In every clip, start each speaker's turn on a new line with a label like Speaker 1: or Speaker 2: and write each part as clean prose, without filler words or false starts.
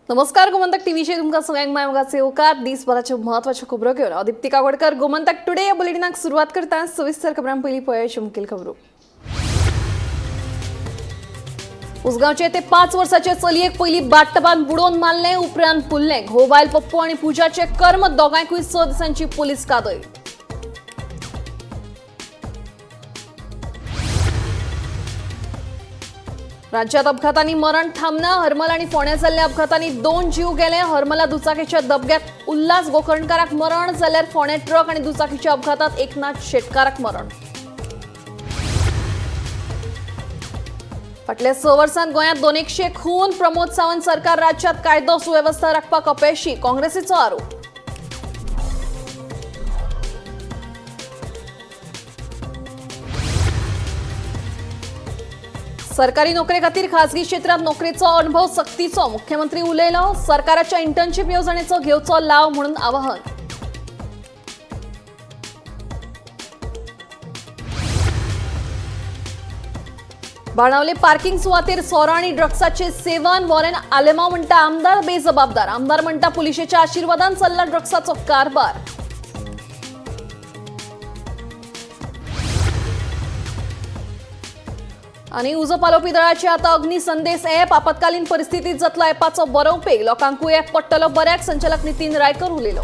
Speaker 1: नमस्कार गोमंतक टीव्हीचे तुमका सगळ्यांक मायमगाचे येवकार दिसभराच्यो म्हत्वाच्यो खबरो घेवन दीप्ती काकोडकर गोमंतक टुडे या बुलेटिनाक सुरवात करता सविस्तर खबरां पयलीं पळोवया मुखेल खबरो। उसगांवचे ते 5 वर्साचे चलयेक पयलीं बाटटबान बुडोवन मारले उपरांत पुल्ले घोबायल पप्पू आनी पुजाचे कर्म दोगांयकूय 6 दिसांची पुलीस कादय। राज्यात अपघातांनी मरण थांबना हरमल आणि फोण्या जाल्ल्या अपघातांनी 2 जीव गेले। हरमला दुचाकीच्या दबग्यात उल्हास गोकर्णकाराक मरण जाल्यार फोण्या ट्रक आणि दुचाकीच्या अपघातात एकनाथ शेटकाराक मरण। फाटल्या 6 वर्सांत गोंयांत 200 खून प्रमोद सावंत सरकार राज्यात कायदो सुवेवस्था राखपाक अपयशी काँग्रेसीचो आरोप। सरकारी नोकरे खातीर खासगी क्षेत्रात नोकरीचो अनुभव सक्तीचो मुख्यमंत्री उलयलो। सरकाराच्या इंटर्नशीप येवजणेचो घेवचो लाव म्हणून आवाहन। बाणावले पार्किंग सुवातेर सोरो आनी ड्रग्साचे सेवन वॉरेन आलेमांव म्हणटा आमदार बेजबाबदार। आमदार म्हणटा पुलिशेच्या आशिर्वादान चल्ला ड्रग्साचो कारभार। आणि उजो पालोवपी दळाचे आता अग्नी संदेश ॲप आपत्कालीन परिस्थितीत जातलो ॲपाचो बरो उपेग लोकांकूय ॲप पडटलो बऱ्याक संचालक नितीन रायकर उलयलो।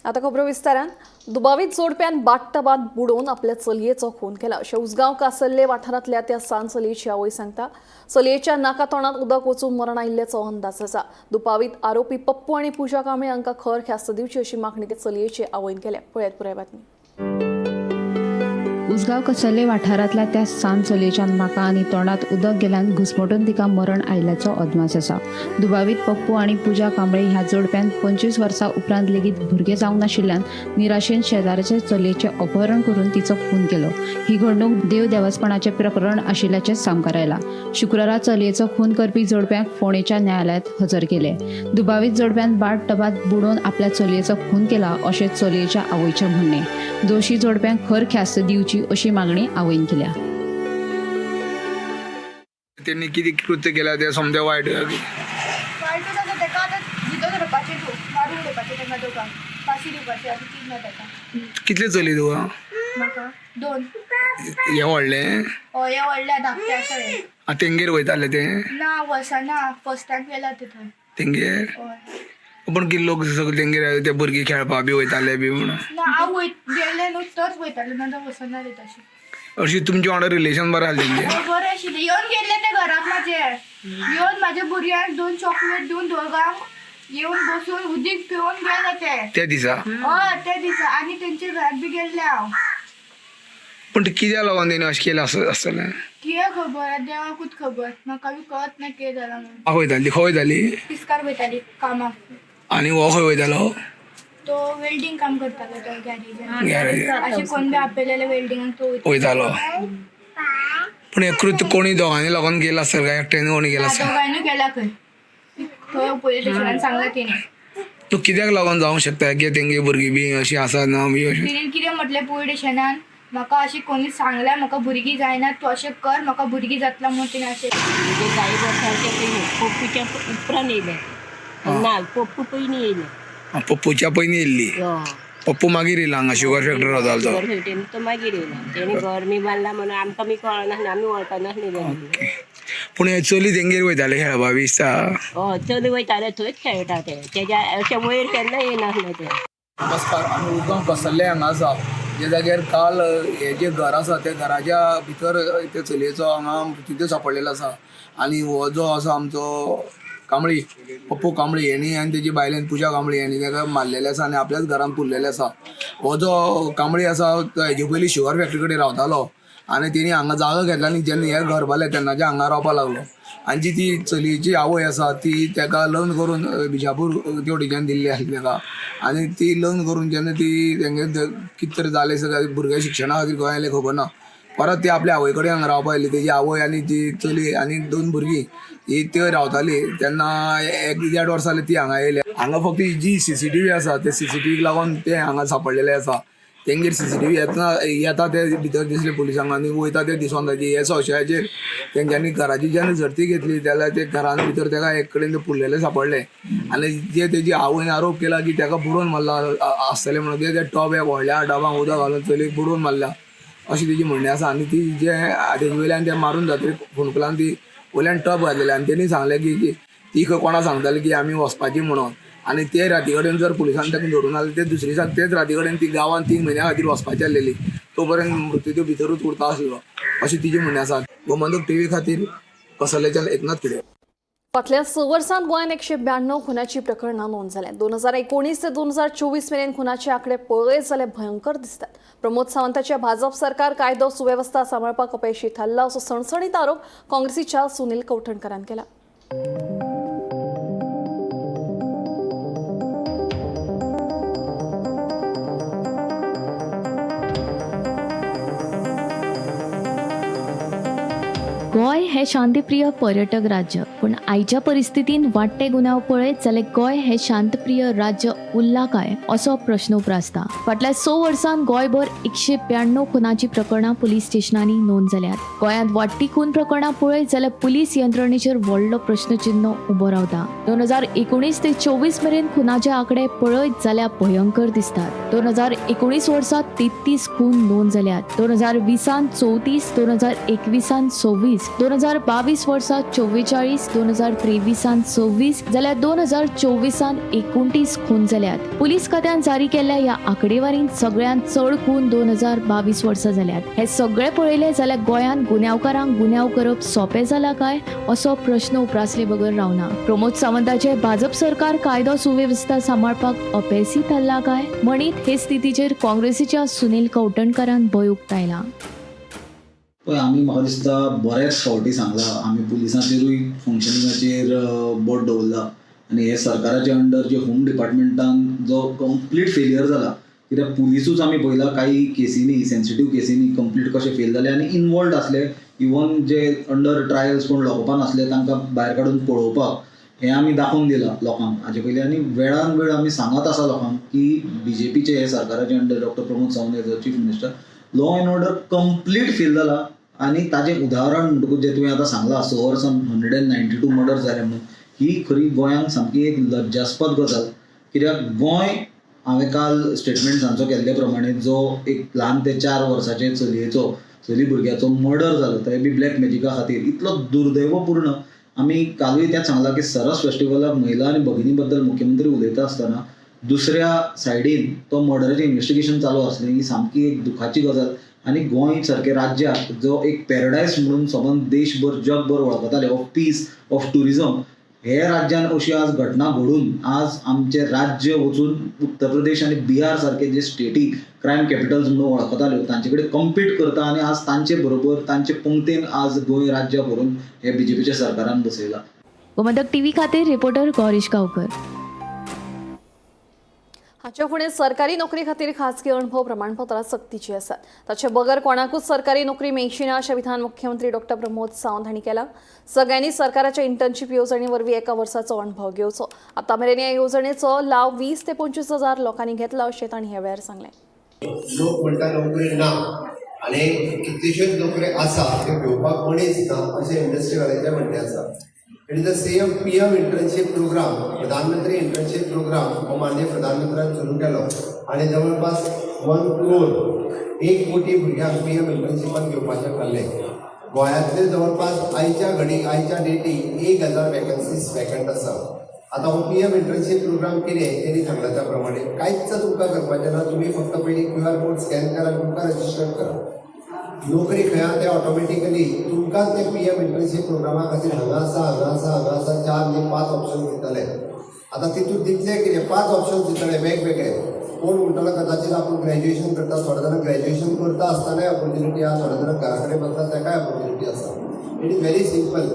Speaker 1: आता खबरो विस्तारान दुबावीत जोडप्यान बाटटबात बुडोवन आपल्या चलयेचो खून केला अशें उसगांव कासल्ले वाठारांतल्या त्या सान चलयेची आवय सांगता। चलयेच्या नाका तोंडात उदक वचून मरण आयिल्ल्याचो अंदाज आसा। दुपावीत आरोपी पप्पू आणि पूजा कांबळे हांकां खर ख्यास्त दिवची अशी मागणी ते चलयेचे आवयन केल्या। पळयात पुराय बातमी।
Speaker 2: उसगांव कसल्ले वाठारांतल्या त्या सान चलयेच्या नाका आनी तोंडात उदक गेल्यान घुस्मटून तिका मरण आयिल्ल्याचो अदमास आसा। दुबावीत पप्पू आनी पूजा कांबळे ह्या जोडप्यान 25 वर्सां उपरांत लेगीत भुरगे जावंक नाशिल्ल्यान निराशेन शेजाऱ्याचे चलयेचें अपहरण करून तिचो खून केलो। ही घडणूक देव देवस्पणाचें प्रकरण आशिल्ल्याचें सामकार आयला। शुक्रारा चलयेचो खून करपी जोडप्याक फोंडेच्या न्यायालयात हजर केले। दुबावीत जोडप्यान बाट टबात बुडोवन आपल्या चलयेचो खून केला अशें चलयेच्या आवयचें म्हणणे। दोशी जोडप्यांक खर ख्यास्त दिवची अशी मागणी आवयन केल्या।
Speaker 3: त्यांनी किती कृत्य केला ते समजा वाईट कितले चली तू
Speaker 4: दोन
Speaker 3: हे व्हडले
Speaker 4: हय व्हडल्या धाकटे आसा
Speaker 3: तेंगेर वयताले ते
Speaker 4: ना वर्साना फर्स्ट टाइम गेला तिथून
Speaker 3: तेंगेर पण किती लोक सगळे तेंगेर ते भुरगीं खेळपा बी वयताले बी म्हणून
Speaker 4: ना हांव गेले न्हू तरच वयताले ना वसना रे तशी
Speaker 3: अशी तुमची वांगडा रिलेशन बरें आसलें तेंगे
Speaker 4: बरें आशिल्लें येवन गेले ते घराक म्हाजे येवन म्हाज्या भुरग्यांक 2 चॉकलेट दिवन दोगांक येवन बसून उदीक पिवन गेले
Speaker 3: त्या दिसा
Speaker 4: हय त्या दिसा आनी तेंचे घरात बी गेल्ले हांव
Speaker 3: पण ते कित्याक लागून तेणी अशें केलें आसतलें
Speaker 4: कितें खबर देवाकूच खबर म्हाका बी कळत ना कितें जालां म्हणून
Speaker 3: वयताली खंय वयताली
Speaker 4: तिस्कार वयताली कामाक
Speaker 3: आनी हो खंय वयतालो
Speaker 4: तो वेल्डिंग काम करतालो तो गॅरेजान
Speaker 3: गॅरेज
Speaker 4: अशें कोण बी आपयलेले वेल्डिंगाक तो
Speaker 3: वयतालो पण हे कृत्य कोणी दोगांनी लागून गेला आसतलें काय एकट्याने कोणी गेला आसतलें
Speaker 4: दोघांनी गेला खंय थंय पुलीस स्टेशनान सांगला तेणी
Speaker 3: तूं कित्याक लागून जावंक शकता की तेंगे भुरगीं बी अशीं आसा ना बी अशें
Speaker 4: तिणेन कितें म्हटलें पुलीस स्टेशनान म्हाका अशी कोणी सांगल्या म्हाका भुरगीं जायना तूं अशें कर म्हाका भुरगीं जातला म्हणून तिणें अशें
Speaker 5: म्हणजे काही वर्सांचे पयलीं पप्पूच्या उपरांत येयले ना पप्पू पयलीं येयले
Speaker 3: पप्पूच्या पयलीं येयल्ली पप्पू मागीर येयला हांगा शुगर फॅक्टरी रावतालो तो
Speaker 5: शुगर फॅक्टरीन तो मागीर येयला तेणी घर मी बांदला म्हणून आमकां बी कळना आमी वळखनासली
Speaker 3: पूण हे चली तेंगेर वयताले खेळपा बी दिसता
Speaker 5: हय चली वयताले थंयच खेळटा ते तेज्या अशें वयर केन्ना येयनासले ते
Speaker 3: नमस्कार आमी उदगांव कसल्ले हांगा आसा जे जाग्यार काल हे जे घर आसा त्या घराच्या भितर त्या चलयेचो हांगा मृतदेह सापडलेलो आसा आनी हो जो आसा आमचो कांबळी पप्पू कांबळी हेणी आनी तेजी बायलेन पूजा कांबळी हेणी ताका मारलेले आसा आनी आपल्याच घरान पुरलेले आसा। हो जो कांबळी आसा तो हेजे पयलीं शुगर फॅक्टरी कडेन रावतालो आनी तेणी हांगा जागो घेतला आनी जेन्ना हे घर बांदलें तेन्नाचे हांगा रावपाक लागलो आनी जी ती चलयेची आवय आसा ती ताका लग्न करून बिजापूर तेवटेच्यान दिल्ली आसली ताका आनी ती लग्न करून जेन्ना ती तेंगे कितें तरी जालें सगळ्या भुरग्या शिक्षणा खातीर गोंया आयलें खबर ना परत ती आपल्या आवय कडेन हांगा रावपाक आयली तेजी आवय आनी ती चली आनी 2 भुरगीं ही थंय रावताली तेन्ना 1-1.5 वर्सां जाली ती हांगा येयली हांगा फक्त जी CCTV आसा ते CCTVक लागून ते हांगा सापडलेले आसा तेंगेर CCTV येता ते भितर दिसले पुलिसांक आनी वयता ते दिसोन ताची हे संशयाचेर तेंच्यांनी घराची जेन्ना झडती घेतली जाल्यार ते घरान भितर तेका एक कडेन ते पुरलेले सापडले आनी जे तेजी आवयन आरोप केला की तेका बुडोवन मारला आसतले म्हणून ते टॉप एक व्हडल्या डबांक उदक घालून चलयेक बुडोवन मारल्या अशी तेजी म्हणणी आसा. आनी ती जे तेजे वयल्यान ते मारून जातरी फोणकुलान ती वयल्यान टॉप घातलेले आनी तेणी सांगलें की ती खंय कोणा सांगताली की आमी वचपाची म्हणून आनी ते राती कडेन जर पुलिसान ताका धरून आले ते दुसरे दिसाक तेच राती कडेन ती गांवान 3 म्हयन्या खातीर वचपाची आसलेली तो पर्यंत मृत्यूचे भितरूच उरता आशिल्लो अशी तिची म्हणणी आसा. गोमंतक TV खातीर कसल्याच्यान एकनाथ खिडे.
Speaker 1: फाटल्या 6 वर्सांत गोंयांत 192 खुनाची प्रकरणां नोंद जाल्या. 2019 ते 2024 मेरेन खुनाचे आंकडे पळयत जाल्यार भयंकर दिसतात. प्रमोद सावंताचे भाजप सरकार कायदो सुवेवस्था सांबाळपाक अपयशी थारला असो सणसणीत आरोप काँग्रेसीच्या सुनील कवठणकरान केला.
Speaker 6: गोंय हे शांतीप्रिय पर्यटक राज्य पण आयच्या परिस्थितीन वाडटे गुन्यांव पळयत जाल्यार गोंय हे शांतप्रिय राज्य उरला काय असो प्रश्न उप्रासता. फाटल्या 6 वर्सांत गोंयभर 192 खुनाची प्रकरणां पुलीस स्टेशनांनी नोंद जाल्यात. गोंयांत वाडटी खून प्रकरणां पळयत जाल्यार पुलीस यंत्रणेचेर व्हडलो प्रश्नचिन्ह उबो रावता. 2019 ते 24 मेरेन खुनाचे आंकडे पळयत जाल्यार भयंकर दिसतात. 2019 वर्सा 33 खून नोंद जाल्यात. 2020 34, 2021 26, 2022 वर्सा 44, 2023 26 जाल्यार 2024 29 खून जाल्यात. पुलीस खात्यान जारी केल्ल्या ह्या आंकडेवारीन सगळ्यांत चड खून 2022 वर्सा जाल्यात. हे सगळे पळयले जाल्यार गोंयांत गुन्यांवकारांक गुन्यांव करप सोंपें जाला काय असो प्रश्न उप्रासले बगर रावना. प्रमोद सावंताचे भाजप सरकार कायदो सुवेवस्था सांबाळपाक अपेसी थारला काय म्हणीत हे स्थितीचेर काँग्रेसीच्या सुनील कवठणकरान भंय उक्तायला.
Speaker 7: पळय आमी म्हाका दिसता बऱ्याच फावटी सांगला आमी पुलिसांचेरूय फंक्शनिंगाचेर बोट दवरला आनी हे सरकाराचे अंडर जे होम डिपार्टमेंटान जो कंप्लीट फेलियर जाला कित्याक पुलिसूच आमी पळयला काही केसींनी सेन्सिटीव केसींनी कंप्लीट कशे फेल जाले आनी इनवॉल्ड आसले. इवन जे अंडर ट्रायल्स कोण लॉकअपान आसले तांकां भायर काडून पळोवपाक हें आमी दाखोवन दिलां लोकांक हाजे पयलीं आनी वेळान वेळ आमी सांगत आसा लोकांक की BJPचे हे सरकाराचे under doctor Pramod Sawant as chief minister law and order complete fail जाला. आनी ताजें उदाहरण म्हणटकूच जे तुवें आतां सांगलां 6 वर्सान 192 मर्डर जाले म्हणून ही खरी गोंयांत सामकी एक लज्जास्पद गजाल. कित्याक गोंय हांवें काल स्टेटमेंट सांजचो केल्ले प्रमाणे जो एक ल्हान ते 4 वर्साचे चली भुरग्याचो मर्डर जालो तें बी ब्लॅक मॅजिका खातीर इतलो दुर्दैवपूर्ण. आमी कालूय तेंच सांगलां की सरस फेस्टिवलाक महिला आनी भगिनी बद्दल मुख्यमंत्री उलयता आसतना दुसऱ्या सायडीन तो मर्डराचें इन्व्हेस्टिगेशन चालू आसलें ही सामकी एक दुखाची गजाल. आनी गोंय सारके राज्याक जो एक पॅराडायज म्हणून सबंद देशभर जगभर वळखताले ऑफ पीस ऑफ टुरिजम हे राज्यान अशी आज घटना घडून आज आमचे राज्य वचून उत्तर प्रदेश आनी बिहार सारखे जे स्टेटी क्रायम कॅपिटल्स म्हणून वळखताल्यो तांचे कडेन कम्पीट करता आनी आज तांचे बरोबर तांचे पंक्तेन आज गोंय राज्य करून हे BJPच्या सरकारान बसयला.
Speaker 6: गोमंतक TV खातीर रिपोर्टर गौरीश गांवकर.
Speaker 1: हाचे फुडें सरकारी नोकरी खातीर खाजगी अणभव प्रमाणपत्रां सक्तीची आसात. ताचे बगर कोणाकूच सरकारी नोकरी मेळची ना अशें विधान मुख्यमंत्री डॉक्टर प्रमोद सावंत हांणी केलां. सगळ्यांनी सरकाराच्या इंटर्नशीप येवजणे वरवीं 1 वर्साचो अणभव घेवचो. आतां मेरेन ह्या येवजणेचो लाव 20 ते 25 हजार लोकांनी घेतला अशें तांणी ह्या वेळार सांगलें.
Speaker 8: लोक म्हणटा नोकरी ना आनी कितल्योश्योच नोकरी आसा त्यो घेवपाक मनीस ना अशें इंडस्ट्रीवाल्यांचें म्हणणें आसा. It is the same PM internship programme प्रधानमंत्री इंटर्नशीप प्रोग्राम हो माननीय प्रधानमंत्र्यान सुरू केलो आनी जवळपास 1 करोड 1 कोटी भुरग्यांक PM इंटर्नशिपान घेवपाचें थारलें. गोंयांतले जवळपास आयच्या डेटीक 1000 वॅकन्सीज वॅकंट आसा. आतां हो PM इंटर्नशीप प्रोग्राम कितें तेणी सांगला त्या प्रमाणे कांयच तुमकां करपाचें ना. तुमी फक्त पयलीं QR कोड स्कॅन करा आनी तुमकां रजिस्टर करा. नोकरी खंय आहा तें ऑटोमॅटिकली तुमकांच ते PM इंटर्नशीप प्रोग्रामा खातीर हांगा आसा 4 ते 5 ऑप्शन दितले. आतां तितून दितले कितें 5 ऑप्शन दितले वेगवेगळे. कोण म्हणटलो कदाचित आपूण ग्रॅज्युएशन करता थोडे जाणां ग्रॅज्युएशन करता आसतनाय ऑपॉर्च्युनिटी आसा थोडे जाणां घरा कडेन बसता ताकाय ऑपॉर्च्युनिटी आसा. It is very simple.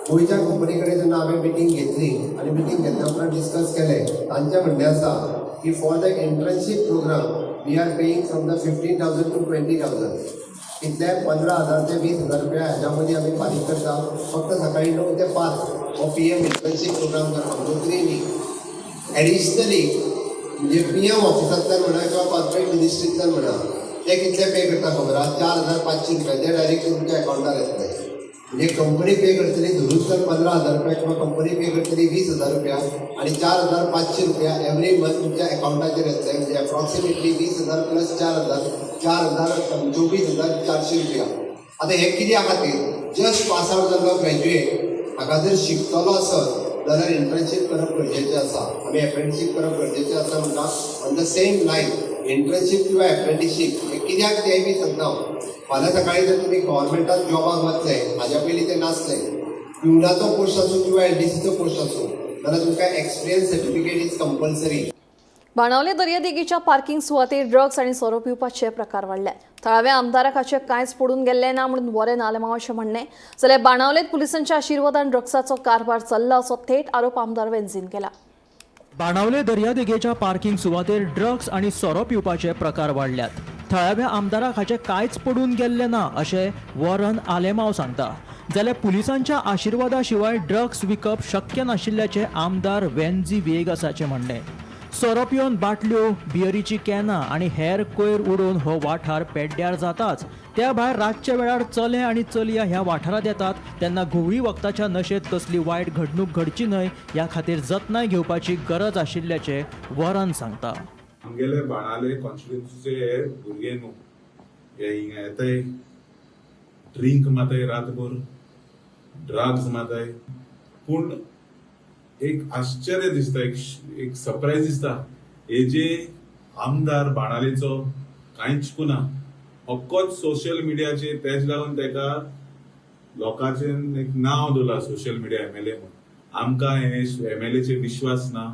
Speaker 8: गोंयच्या कंपनी कडेन जेन्ना हांवें मिटींग घेतली आनी मिटींग घेतल्या उपरांत डिस्कस केलें तांचें म्हणणें आसा की for the internship programme we are paying from the 15,000 to 20,000. इतले 15,000 ते 20,000 रुपया ह्याच्या मदीं आमी फारीक करता. फक्त सकाळी 9 ते 5 हो PM इंटर्नशीप प्रोग्राम करपाक नोकरी न्ही. एडिशनली म्हणजे PM ऑफिसांतल्यान म्हणा किंवा कॉर्पोरेट मिनिस्ट्रींतल्यान म्हणा ते कितले पे करता खबर आहा? 4,500 रुपया ते डायरेक्ट तुमच्या अकाउंटार येतले. म्हणजे कंपनी पे करतली धरून तर 15,000 रुपया किंवा कंपनी पे करतली 20,000 रुपया आणि 4,500 रुपया एवरी मंथ तुमच्या अकाउंटाचेर येतले. म्हणजे अप्रॉक्सिमेटली 20,000 प्लस 4,000 24,400 रुपया. आता हे कित्या खातीर? जस्ट पास आउट जाल्लो ग्रॅज्युएट हाका जर शिकतलो आसत जाल्यार इंटर्नशीप करप गरजेचें आसा. आमी एप्रेंटिसशीप करप गरजेचें आसा म्हणटा. On the same line internship किंवा एप्रेंटिसशीप हे कित्याक तेंय बी सांगता हांव. फाल्यां सकाळी जर तुमी गव्हर्मेंटात जॉबाक वतले, हाज्या पयलीं ते नासले, प्युनाचो पोस्ट आसूं किंवा LDCचो पोस्ट आसूं जाल्यार तुमकां एक्सपिरियन्स सर्टिफिकेट इज कंपल्सरी.
Speaker 1: बाणावले दर्यादेगेच्या पार्किंग सुवातेर ड्रग्स आणि सोरो पिवपाचे प्रकार वाडले. थळाव्या आमदाराक हाचे कांयच पडून गेल्ले ना म्हणून वरें नालेमाव अशें म्हणणें. जाल्यार बाणावलेत पुलिसांच्या आशिर्वादान ड्रग्साचो कारभार चल्ला असो थेट आरोप आमदार वेंझीन केला.
Speaker 9: बाणावले दर्यादेगेच्या पार्किंग सुवातेर ड्रग्स आणि सोरो पिवपाचे प्रकार वाडल्यात. थळाव्या आमदाराक हाचे कांयच पडून गेल्ले ना अशें वरन आलेमाव सांगता. जाल्यार पुलिसांच्या आशिर्वादा शिवाय ड्रग्स विकप शक्य नाशिल्ल्याचे आमदार वेन्झी वेगासाचे म्हणणें. सोरो पिवन बाटल्यो, बियरीची कॅनां आणि हेर कोयर उडोवन हो वाठार पेड्ड्यार जाताच. त्या भायर रातच्या वेळार चले आणि चलया ह्या वाठारात येतात तेन्ना घुवळी वखदाच्या नशेत कसली वायट घडणूक घडची न्हय ह्या खातीर जतनाय घेवपाची गरज आशिल्ल्याचे वरन सांगता.
Speaker 10: आमगेले बाणाले कॉन्स्टिट्युन्सीचे भुरगे न्हू हे हिंगा येताय, ड्रिंक माताय रातभर, ड्रग्स माताय. पूण एक आश्चर्य दिसता, एक सरप्राईज दिसता हे जे आमदार बाणालेचो कांयच कुना फकत सोशल मिडियाचेर तेच लागून तेका लोकांचें एक नांव दवरला सोशल मिडिया MLA म्हणून. आमकां हे MLAचे विश्वास ना.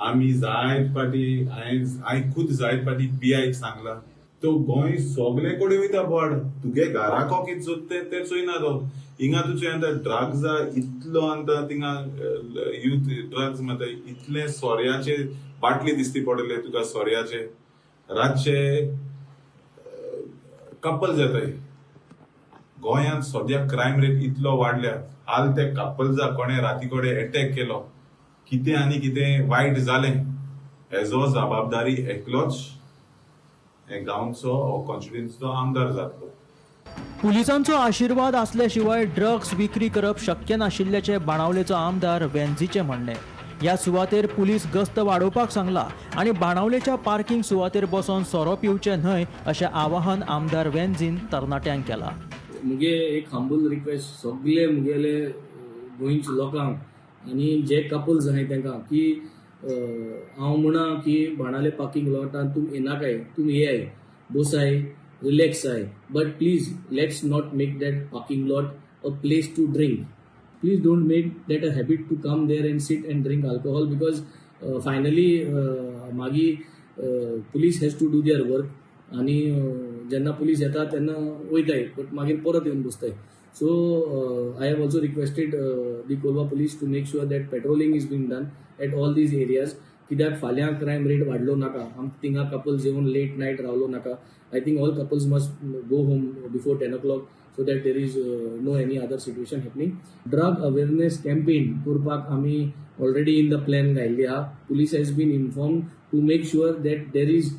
Speaker 10: आमी जायत पाटी हांवें खुद जायत पाटी PI सांगला तो गोंय सगळे कडेन वयता बोर्ड तुगे घराको कितें जोडटे ते चोयना तो. हिंगा तुजे आतां ड्रग्स इतलो आतां थिंगा यूथ ड्रग्स माताय इतले सोऱ्याचे बाटली दिसती पडले तुका सोऱ्याचे. रातचे कपल जाताय. गोंयांत सद्या क्रायम रेट इतलो वाडल्या. हाल ते कपल्सा कोणे राती कोडे अटॅक केलो, कितें आनी कितें वायट जालें हेजो जबाबदारी एकलोच हे गांवचो हो कॉन्स्टिट्युन्सीचो आमदार जातलो.
Speaker 9: पुलिसांचो आशिर्वाद असल्या शिवाय ड्रग्स विक्री करप शक्य नाशिल्ल्याचे बाणावलेचो आमदार वेन्झीचे म्हणणें. ह्या सुवातेर पुलीस गस्त वाडोवपाक सांगला आणि बाणावलेच्या पार्किंग सुवातेर बसून सोरो पिवचे न्हय अशें आवाहन आमदार वेन्झीन तरणाट्यांक केला.
Speaker 11: मुगे एक हंबल रिक्वेस्ट सगळे मुगेले गोंयच्या लोकांक आनी जे कपल्स आहाय तांकां की हांव म्हणा की बाणाले पार्किंग लॉटान तुम येनाकाय, तुम येयाय, बसाय, रिलॅक्स आय, but please let's not make that parking lot a place to drink. Please don't make that a habit to come there and sit and drink alcohol because finally magi police has to do their work आणि जेन्ना police येता तेन्ना वयताय but मागीर परत येवन बसताय. So I have also requested the Kolwa police to make sure that patrolling is being done at all these areas. कित्याक फाल्यां क्रायम रेट वाडलो नाका. थिंगा कपल्स येवन लेट नायट रावलो नाका. I think all couples must go home before 10 o'clock so that there is no any other situation happening. Drug awareness campaign kurpak ami already in the plan gailli ha. Police has been informed to make sure that there is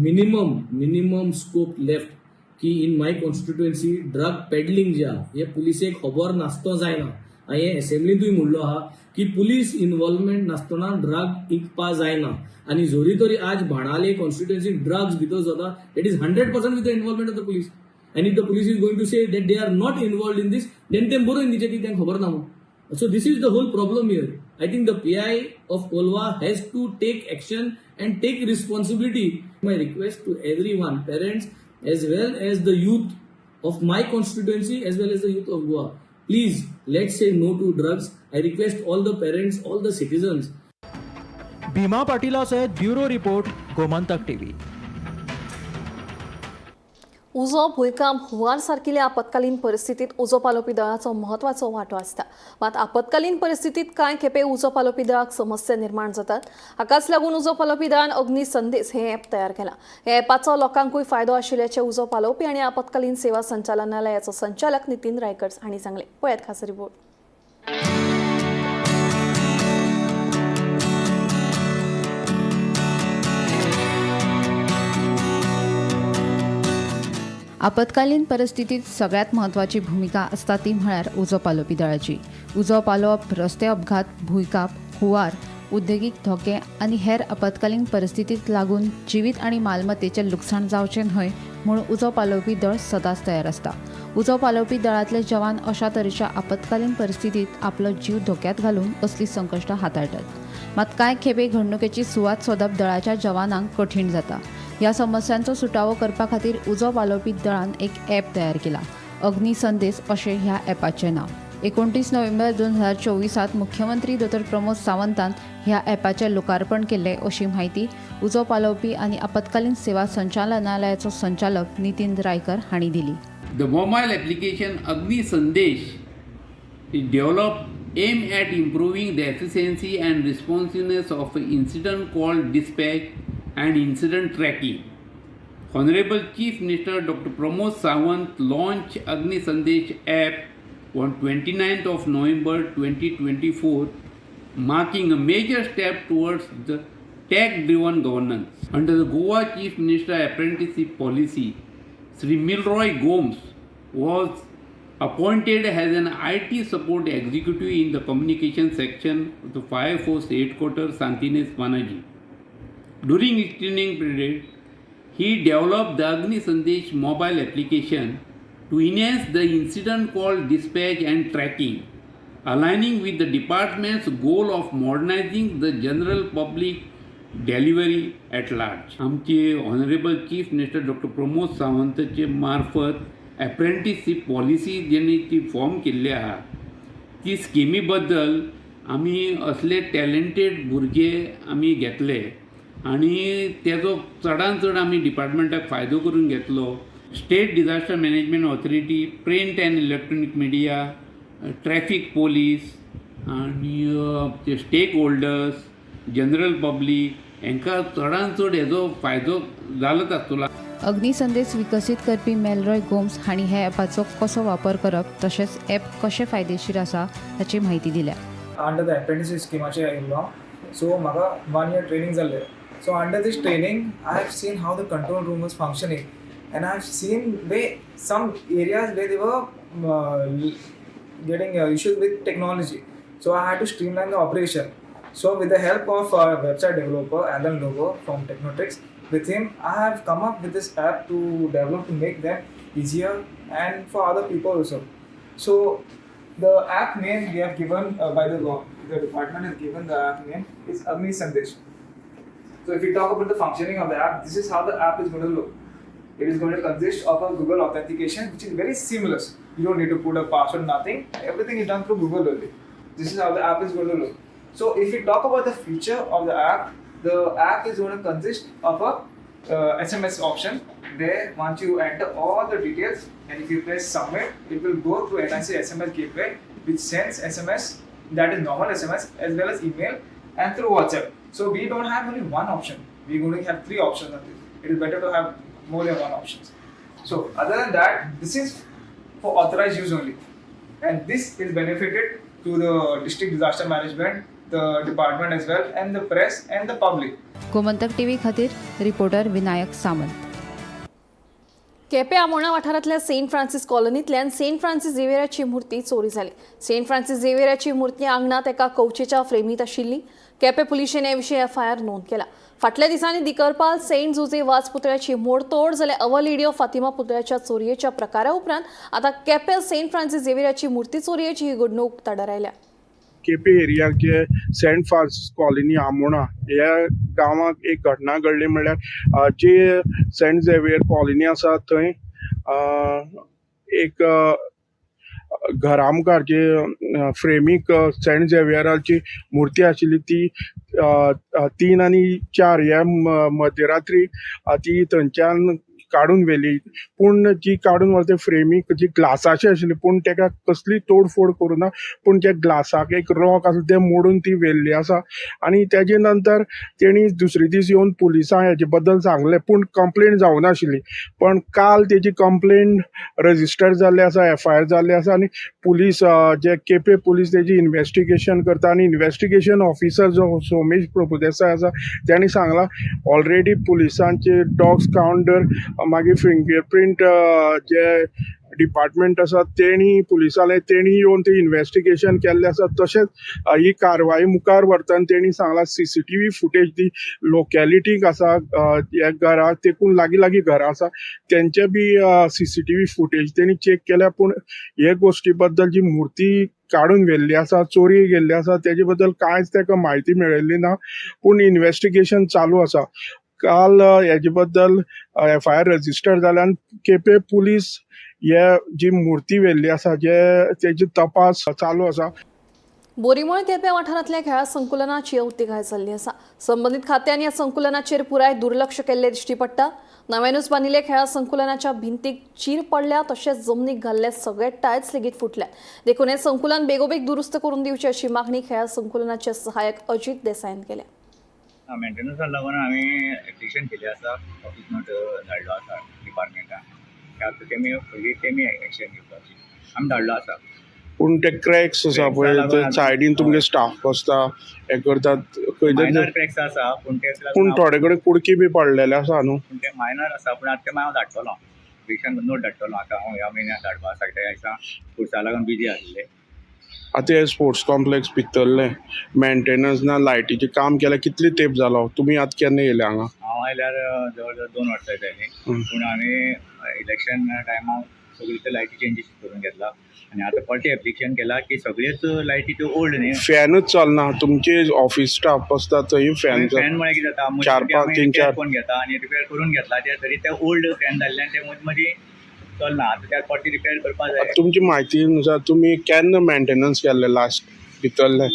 Speaker 11: minimum scope left ki in my constituency drug peddling ja हे पुलिसेक खबर नासतो जायना. हांवें असेंब्लींतूय म्हणलो हा की police involvement नासतना drug इकपा जायना. आणि जोरी तरी आज बाणाले कॉन्स्टिट्युएन्सी ड्रग्स भितर जाता it is 100% with the involvement of the police. And if the police is going to say that they are not involved in this, then they बरोवन दिचे ती तांकां खबर ना. So this is the whole problem here. I think the PI of Kolwa has to take action and take responsibility. My request to everyone, parents as well as the youth of my constituency as well as the youth of Goa, please let's say no to drugs. I request all the parents, all the citizens.
Speaker 9: Bhima पाटीला सयत bureau report, Gomantak TV.
Speaker 1: उजो, भूंयकांप, हुंवार सारकिल्या आपत्कालीन परिस्थितीत उजो पालोवपी दळाचो म्हत्वाचो वांटो आसता. मात आपत्कालीन परिस्थितीत कांय खेपे उजो पालोवपी दळाक समस्या निर्माण जातात. हाकाच लागून उजो पालोवपी दळान अग्नी संदेश हे ॲप तयार केला. ह्या ॲपाचो लोकांकूय फायदो आशिल्ल्याचे उजो पालोवपी आनी आपत्कालीन सेवा संचालनालयाचो संचालक नितीन रायकर हांणी सांगले. पळयात खास रिपोर्ट.
Speaker 2: आपत्कालीन परिस्थितीत सगळ्यात महत्त्वाची भूमिका असता ती म्हळ्यार उजो पालोवपी दळाची. उजो पालोवप रस्ते अपघात, भुंयकाप, हुंवार, उद्देगीक धोके आनी हेर आपत्कालीन परिस्थितीक लागून जिवीत आनी मालमत्तेचें लुकसाण जावचें न्हय म्हूण उजो पालोवपी दळ सदांच तयार आसता. उजो पालोवपी दळांतले जवान अशा तरेच्या आपत्कालीन परिस्थितीत आपलो जीव धोक्यात घालून असली संकश्टां हाताळटात. मात कांय खेपे घडणुकेची सुवात सोदप दळाच्या जवानांक कठीण जाता. ह्या समस्यांचो सुटावो करपा खातीर उजो पालोवपी दळान एक ॲप तयार केला. अग्नी संदेश अशें ह्या ॲपाचें नांव. 29 नोव्हेंबर 2024 मुख्यमंत्री डॉ. प्रमोद सावंतान ह्या ॲपाचें लोकार्पण केल्लें अशी माहिती उजो पालोवपी आनी आपत्कालीन सेवा संचालनालयाचो संचालक नितीन रायकर हांणी दिली.
Speaker 12: The mobile application Agni Sandesh is developed aimed at improving the efficiency and responsiveness of incident call dispatch and incident tracking. Honorable Chief Minister Dr. Pramod Sawant launched Agni Sandesh app on 29th of November 2024, marking a major step towards the tech-driven governance. Under the Goa Chief Minister Apprenticeship Policy, Sri Milroy Gomes was appointed as an IT support executive in the communication section of the Fire Force Headquarters, Santines, Panaji. During his training period, he developed the Agni Sandesh mobile application to enhance the incident call dispatch and tracking, aligning with the department's goal of modernizing the general public delivery at large. आमचे honourable chief minister doctor Pramod सावंतचे मार्फत apprenticeship policy जेणे ती form केल्ली आहा ती स्किमी बद्दल आमी असले टॅलेंटेड भुरगे आमी घेतले आनी तेजो चडान चड आमी डिपार्टमेंटाक फायदो करून घेतलो. State disaster management authority, print end electronic media, traffic police आनी स्टेक होल्डर्स, जनरल पब्लीक हांकां चडान चड हेजो फायदो जालोच आसतलो.
Speaker 2: अग्नी संदेश विकसीत करपी मेलरॉय गोम्स हांणी ह्या ॲपाचो कसो वापर करप तशेंच ॲप कशें फायदेशीर आसा ताची म्हायती दिल्या.
Speaker 13: अंडर द एप्रेंटिसशीप स्किमाचे येयल्लो, सो म्हाका 1 year ट्रेनिंग जाल्लें. So under this training, I have seen how the control room was functioning, and I have seen some areas where they were getting issues with technology. So I had to streamline the operation. So with the help of a website developer, Alan Logo from Technotrix, with him I have come up with this app to develop to make them easier and for other people also. So the app name we have given by the department has given the app name is Agni Sandesh. So if we talk about the functioning of the app, this is how the app is going to look. It is going to consist of a Google authentication, which is very seamless. You don't need to put a password, nothing. Everything is done through Google only. This is how the app is going to look. So if we talk about the feature of the app is going to consist of a SMS option. There, once you enter all the details and if you press submit, it will go through NIC SMS gateway, which sends SMS, that is normal SMS, as well as email and through WhatsApp. So we don't have only one option. We're going to have 3 options on this. It is better to have more than one options. So other than that, this is for authorized use only, and this is benefited to the district disaster management, the department as well, and the press and the public.
Speaker 2: Gomantak TV खातीर reporter Vinayak Samant.
Speaker 1: Quepem Amona वाठारांतल्या Saint Francis कॉलनींतल्यान Saint Francis झेवियराची मुर्ती चोरी जाली. Saint Francis झेवियराची मुर्ती आंगणात एका कवचेच्या फ्रेमीत आशिल्ली. केपें पुलिशेन हे विशीं FIR नोंद केला. फाटल्या दिसांनी दिकरपाल सेंट जुजे वाज पुतळ्याची मोडतोड जाल्यार अवर लेडी ऑफ फातिमा पुतळ्याच्या चोरयेच्या प्रकारा उपरांत आता केपें सेंट फ्रांसीस झेवियराची मुर्ती चोरयेची ही घडणूक तडार आयल्या.
Speaker 14: केपे एरियाचे सेंट फ्रांसीस कॉलनी आमोणा ह्या गांवांत एक घटना घडली म्हणल्यार जे सेंट झेवियर कॉलनी आसा थंय एक घरा मुखार जे फ्रेमीक सेंट झेवियराची मुर्ती आशिल्ली ती 3 आनी 4 ह्या मध्यरात्री ती थंयच्यान काडून व्हेली. पूण जी काडून व्हरता फ्रेमीक जी ग्लासाची आशिल्ली पूण तेका कसली तोडफोड करुना, पूण त्या ग्लासाक एक रॉक आसलें तें मोडून ती व्हेल्ली आसा. आनी तेजे नंतर तेणी दुसरे दीस येवन पुलिसांक हेजे बद्दल सांगलें पूण कंप्लेंट जावना आशिल्ली. पण काल तेजी कंप्लेंट रजिस्टर जाल्ली आसा, FIR जाल्ली आसा आनी पुलीस जे केपे पुलीस तेजी इन्व्हेस्टिगेशन करता आनी इन्व्हेस्टिगेशन ऑफिसर जो सोमेश प्रभुदेसाय आसा ताणी सांगला ऑलरेडी पुलिसांचे डॉग्स कावंटर मागीर फिंगरप्रिंट जे डिपार्टमेंट आसा तेणी पुलिसाले तेणी येवन ते इन्व्हेस्टिगेशन केल्ले आसा. तशेंच ही कारवाई मुखार व्हरतना तेणी सांगला CCTV फुटेज ती लोकॅलिटीक आसा ह्या घराक तेकून लागीं घरां आसा तेंचे बी CCTV फुटेज तेणी चेक केल्या. पूण हे गोश्टी बद्दल जी मूर्ती काडून व्हेल्ली आसा चोरी गेल्ली आसा तेजे बद्दल कांयच ताका म्हायती मेळिल्ली ना. पूण इन्व्हेस्टिगेशन चालू आसा. काल हेजे बद्दल FIR रजिस्टर जाल्यान केपें पुलीस हे जी मूर्ती व्हेल्ली आसा तेजी तपास चालू आसा.
Speaker 1: बोरीमोळ केपें वाठारांतल्या खेळा संकुलनाची अवतिकाय जाल्ली आसा. संबंदीत खात्यान ह्या संकुलनाचेर पुराय दुर्लक्ष केल्ले दिश्टी पडटा. नव्यानूच बांदिल्ल्या खेळा संकुलनाच्या भिंतीक चीर पडल्या तशेंच जमनीक घाल्ले सगळे टायल्स लेगीत फुटल्यात. देखून हे संकुलन बेगोबेग दुरुस्त करून दिवची अशी मागणी खेळा संकुलनाचे सहाय्यक अजित देसाईन केल्या.
Speaker 15: मेंटेनन्साक लागून आमी एप्लिकेशन केली आसा. ऑफिस नोट धाडलो आसा डिपार्टमेंटान. आतां तेमी एक्शन घेवपाची आमी धाडलो आसा.
Speaker 14: पूण ते क्रॅक्स आसा पळय ते सायडीन तुमगे स्टाफ बसता हे करतात
Speaker 15: मायनर क्रॅक्स आसा
Speaker 14: पूण थोडे कडेन कुडकी बी पडलेले आसा न्हू.
Speaker 15: पूण ते मायनर आसा. पूण आतां हांव धाडटलो एप्लिकेशन नोट धाडटलो. आतां हांव ह्या म्हयन्याक धाडपा आसा कित्याक दिसा स्पोर्ट्सा लागून बिजी आसले.
Speaker 14: आतां हे स्पोर्ट्स कॉम्प्लेक्स भितरले मेंटेनन्स ना लायटीचें काम केल्यार कितले तेंप जालो. तुमी आतां केन्ना येयले हांगा?
Speaker 15: हांव आयल्यार जवळ जवळ 2 वर्सां जालीं. पूण आमी इलेक्शन टायमार सगळी ते लायटी चेंजीस करून घेतला आनी आतां परते एप्लिकेशन केला की सगळ्योच लायटी त्यो ओल्ड न्ही.
Speaker 14: फॅनूच चलना. तुमचे ऑफिस स्टाफ आसता थंय फॅन
Speaker 15: म्हळ्यार कितें जाता 4-5 फोन घेता आनी रिपेर करून घेतला ते तरी ते ओल्ड फॅन जाल्ल्यान ते मदीं चलना. आतां त्या परती रिपेर करपाक जाय.
Speaker 14: तुमची म्हायती नुसार तुमी केन्ना मेंटेनन्स केल्ले लास्ट भितरले?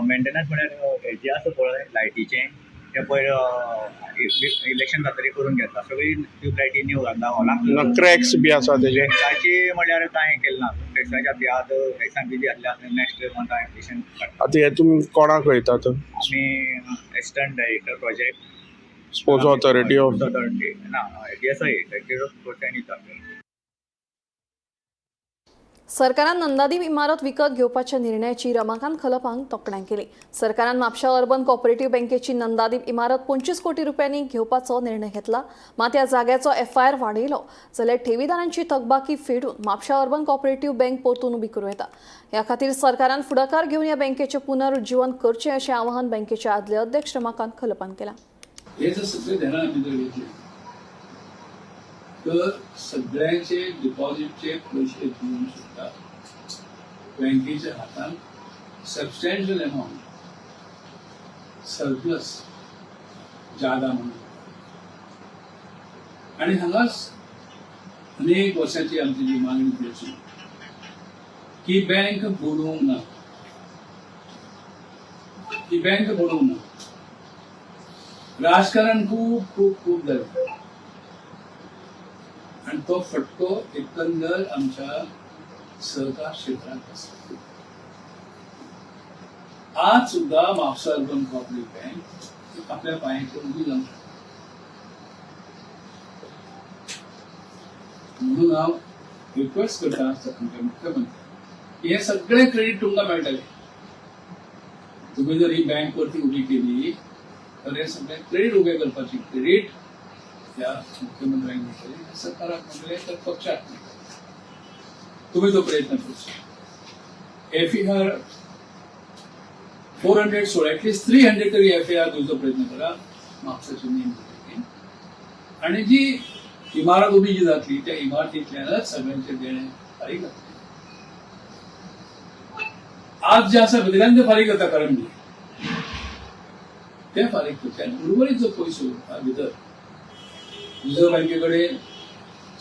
Speaker 15: मेंटेनन्स म्हळ्यार हेजें आसा पळय लायटीचें ते पयर इलेक्शन जातकीर करून घेतला. सगळी ट्यूबलायटी न्यू घालता हॉलांक.
Speaker 14: क्रॅक्स बी आसा तेजे?
Speaker 15: क्रॅक्साची म्हळ्यार कांय केलें ना. क्रॅक्साच्या आतां क्रॅक्सान बिजी आसल्या नेक्स्ट मंथा एप्लिकेशन काडटा.
Speaker 14: आतां हे तुमी कोणाक कळयतात?
Speaker 15: आमी assistant director project
Speaker 14: sports authority of
Speaker 15: ना DSI director of sports end youth affairs.
Speaker 1: सरकारान नंदादीप इमारत विकत घेवपाच्या निर्णयाची रमाकांत खलपांक तोखणाय केली. सरकारान म्हापशा अर्बन कॉपरेटिव्ह बँकेची नंदादीप इमारत 25 कोटी रुपयांनी घेवपाचो निर्णय घेतला. मात ह्या जाग्याचो FIR वाडयलो जाल्यार ठेवीदारांची थकबाकी फेडून म्हापशा अर्बन कॉपरेटिव्ह बँक परतून उबी करूं येता. ह्या खातीर सरकारान फुडाकार घेवन ह्या बँकेचें पुनरुज्जीवन करचें अशें आवाहन बँकेचे आदले अध्यक्ष रमाकांत खलपान केलां.
Speaker 16: तर सगळ्यांचे डिपॉझिटचे पैसे घेऊन सुद्धा बँकेच्या हातात सबस्टॅन्शियल अमाऊंट सरप्लस जादा म्हणून आणि हांगाच अनेक वर्षांची आमची जी मागणी आशिल्ली की बँक बुडोवंक ना. ही बँक बुडोवंक ना. राजकारण खूप खूप खूप जालें आणि तो फटको एकंदर आमच्या सहकार क्षेत्रात आसा. आज सुद्धा म्हापसा अर्बन कॉपरेटिव्ह बँक आपल्या पांयाचेर उबी जावंक शकता. म्हणून हांव रिक्वेस्ट करता आमच्या मुख्यमंत्री हे सगळे क्रेडीट तुमकां मेळटले. तुम्ही जर ही बँक वरती उबी केली तर हे सगळे क्रेडीट उबे करपाची क्रेडीट त्या मुख्यमंत्र्यांनी म्हटले सरकाराक म्हटले तर पक्षाक तुम्ही तो प्रयत्न करचो. FIR 400 ऍटलिस्ट 300 तरी FIR घेवचो प्रयत्न करा म्हापसाचे नेम. आणि जी इमारत उबी जी जातली त्या इमारतींतल्यानच सगळ्यांचे देणे फारीक जातले. आज जे आसा भितरल्यान ते फारीक जाता करंटली ते फारीक करचे आनी उर्वरीत जो पयसो उरता भितर रिझर्व्ह बँकेकडे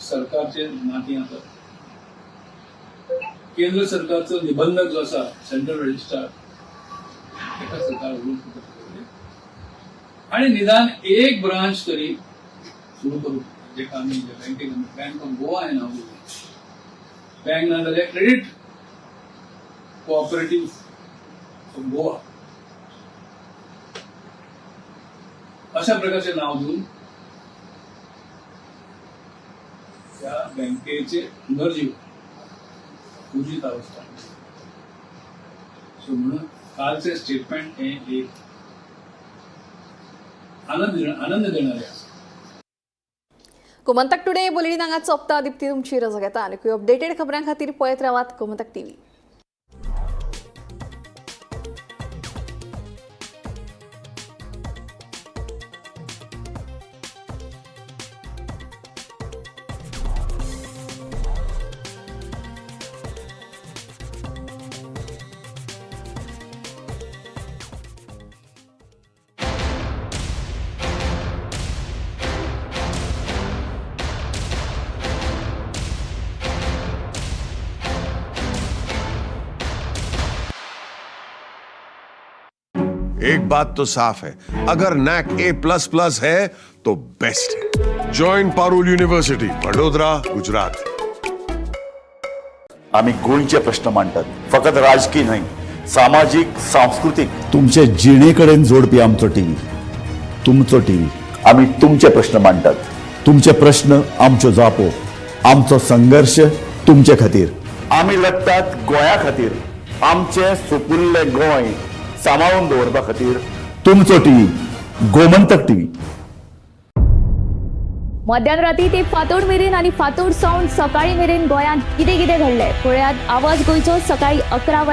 Speaker 16: सरकारचे नाती आसा. केंद्र सरकारचो निबंधक जो आसा सेंट्रल रजिस्ट्रार ताका सरकार उलोवंक करता आणि निदान एक ब्रांच तरी सुरू करू जेका आमी बँकेक बँक ऑफ गोवा हें नांव दिलें. बँक ना जाल्यार क्रेडीट कोऑपरेटिव्ह ऑफ गोवा अशा प्रकारचे नाव देऊन त्या बँकेचे पुनर्जीवन पूजित अवस्था. सो म्हणून कालचे स्टेटमेंट हे एक आनंद देणारे आहे.
Speaker 1: गोमंतक टुडे बुलेटिन हांगा सोंपता. दिप्ती तुमची रजा घेता आनी अपडेटेड खबरां खातीर पळयत रावात गोमंतक TV.
Speaker 17: एक बात तो साफ है, अगर NAC A++ है तो बेस्ट है. Join Parul university, Vadodara, Gujarat.
Speaker 18: आम्ही गोंयचे प्रश्न मांडतात, फकत राजकीय न्हय, सामाजिक, सांस्कृतिक. तुमचे जिणेकडेन जोडपी आमचो टीव्ही, तुमचो टीव्ही. आम्ही तुमचे प्रश्न मांडतात, तुमचे प्रश्न आमच्यो जापो, आमचो संघर्ष तुमचे खातीर. आम्ही लढतात गोंया खातीर, आमचे सोपुल्ले गोंय सांबाळून दवरपा खातीर. तुमचो टीव्ही, गोमंतक टीव्ही.
Speaker 6: मध्यराती ते फातोड मेरेन आणि फातोड सावन सकाळी मेरेन गोंयांत कितें कितें घडलें पळयात. आवाज गोंयचो सकाळी 11 वरां